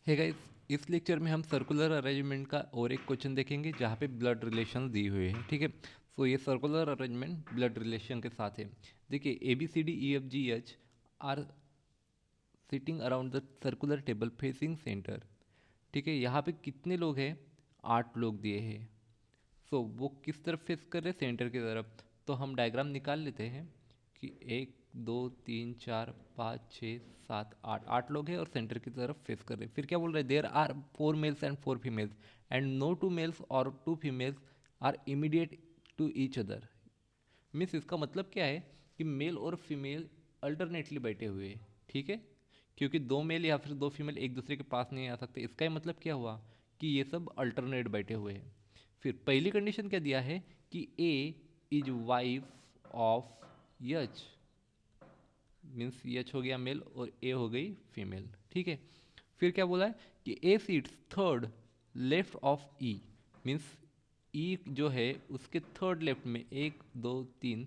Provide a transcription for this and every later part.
है गाइस, इस लेक्चर में हम सर्कुलर अरेंजमेंट का और एक क्वेश्चन देखेंगे जहाँ पे ब्लड रिलेशन दी हुई है। ठीक है, सो ये सर्कुलर अरेंजमेंट ब्लड रिलेशन के साथ है। देखिए ABCDEFGH are sitting around the circular table facing centre. ठीक है, यहाँ पे कितने लोग हैं? 8 लोग दिए हैं। सो वो किस तरफ फेस कर रहे हैं? सेंटर की तरफ। तो हम डायग्राम निकाल लेते हैं कि 1 2 3 4 5 6 7 8 लोग हैं और सेंटर की तरफ फेस कर रहे हैं। फिर क्या बोल रहे हैं? There are 4 males and 4 females and no 2 males और 2 females are immediate to each other. Means इसका मतलब क्या है कि मेल और फीमेल अल्टरनेटली बैठे हुए हैं। ठीक है, क्योंकि 2 मेल या फिर 2 फीमेल एक दूसरे के पास नहीं आ सकते। इसका ही मतलब क्या हुआ कि ये सब अल्टरनेट बैठे हुए हैं। फिर पहली कंडीशन क्या दिया है कि A is wife of H. Means H हो गया मेल और ए हो गई फीमेल। ठीक है, फिर क्या बोला है कि A sits third left of E. Means E जो है उसके थर्ड लेफ्ट में 1 2 3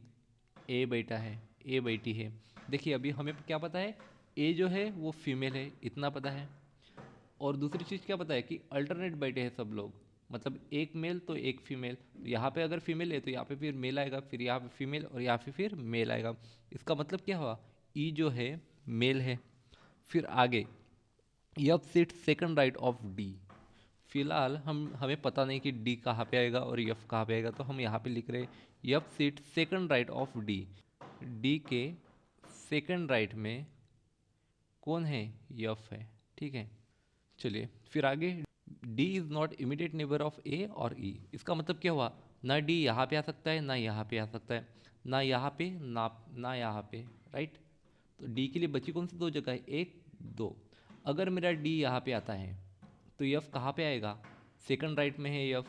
ए बैठा है, ए बैठी है। देखिए अभी हमें क्या पता है? ए जो है वो फीमेल है, इतना पता है। और दूसरी चीज़ क्या पता है कि अल्टरनेट बैठे हैं सब लोग, मतलब एक मेल तो एक फीमेल। यहाँ पे अगर फीमेल है तो यहाँ पे फिर मेल आएगा, फिर यहाँ पे फीमेल और यहाँ पे फिर मेल आएगा। इसका मतलब क्या हुआ? ई जो है मेल है। फिर आगे F sit second right of D. फिलहाल हमें पता नहीं कि डी कहाँ पे आएगा और यफ कहाँ पे आएगा, तो हम यहाँ पे लिख रहे हैं F sit second right of D. D के सेकंड राइट में कौन है? यफ है। ठीक है, चलिए फिर आगे। D is not immediate neighbour of A और ई। इसका मतलब क्या हुआ? ना डी यहाँ पे आ सकता है ना यहाँ पे आ सकता है, ना यहाँ पे ना यहाँ पे, राइट। तो डी के लिए बची कौन सी 2 जगह है? 1 2। अगर मेरा डी यहाँ पे आता है तो यफ कहाँ पे आएगा? सेकंड राइट में है यफ,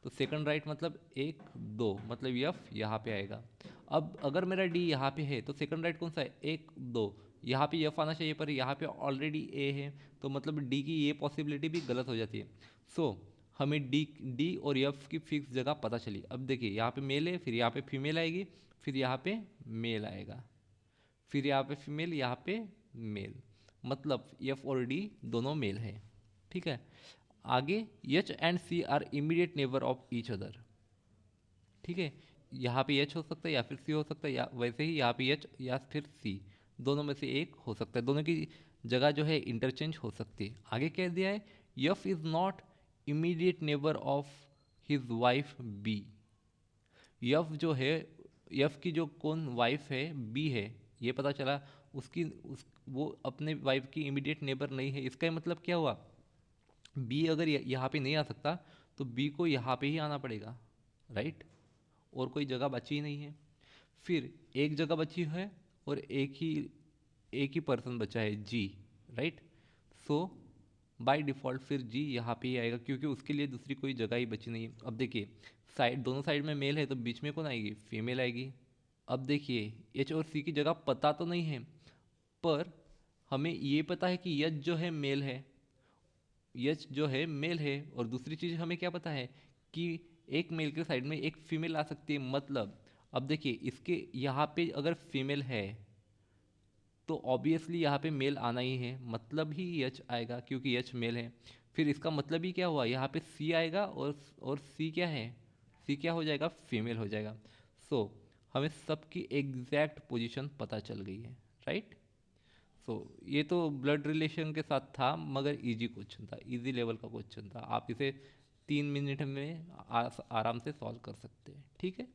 तो सेकंड राइट मतलब 1 2, मतलब यफ यहाँ पे आएगा। अब अगर मेरा डी यहाँ पे है तो सेकंड राइट कौन सा है? 1 2। यहाँ पे यफ आना चाहिए पर यहाँ पे ऑलरेडी ए है, तो मतलब डी की ये पॉसिबिलिटी भी गलत हो जाती है। सो हमें डी और यफ की फिक्स जगह पता चली। अब देखिए यहाँ पे मेल है, फिर यहाँ पे फीमेल आएगी, फिर यहाँ पे मेल आएगा, फिर यहाँ पे फीमेल, यहाँ पे मेल, मतलब एफ और डी दोनों मेल है। ठीक है, आगे H and C are immediate neighbour of each other. ठीक है, यहाँ पे एच हो सकता है या फिर सी हो सकता है, या वैसे ही यहाँ पे एच या फिर सी दोनों में से एक हो सकता है। दोनों की जगह जो है इंटरचेंज हो सकती है। आगे कह दिया है F is not immediate neighbour of his wife B. F जो है, यफ की जो कौन वाइफ है? बी है। ये पता चला वो अपने वाइफ की इमीडिएट नेबर नहीं है। इसका मतलब क्या हुआ? बी अगर यहाँ पे नहीं आ सकता तो बी को यहाँ पे ही आना पड़ेगा, राइट। और कोई जगह बची ही नहीं है। फिर एक जगह बची है और एक ही पर्सन बचा है, जी, राइट। सो बाय डिफ़ॉल्ट फिर जी यहाँ पे ही आएगा क्योंकि उसके लिए दूसरी कोई जगह ही बची नहीं है। अब देखिए दोनों साइड में मेल है तो बीच में कौन आएगी? फीमेल आएगी। अब देखिए एच और सी की जगह पता तो नहीं है, पर हमें ये पता है कि यच जो है मेल है, यच जो है मेल है। और दूसरी चीज़ हमें क्या पता है कि एक मेल के साइड में एक फीमेल आ सकती है। मतलब अब देखिए इसके यहाँ पे अगर फीमेल है तो ऑब्वियसली यहाँ पे मेल आना ही है, मतलब ही यच आएगा क्योंकि यच मेल है। फिर इसका मतलब ही क्या हुआ? यहाँ पे सी आएगा और सी क्या है? सी क्या हो जाएगा? फीमेल हो जाएगा। सो हमें सबकी एग्जैक्ट पोजीशन पता चल गई है, राइट। सो ये तो ब्लड रिलेशन के साथ था, मगर इजी क्वेश्चन था, इजी लेवल का क्वेश्चन था। आप इसे 3 मिनट में आराम से सॉल्व कर सकते हैं। ठीक है।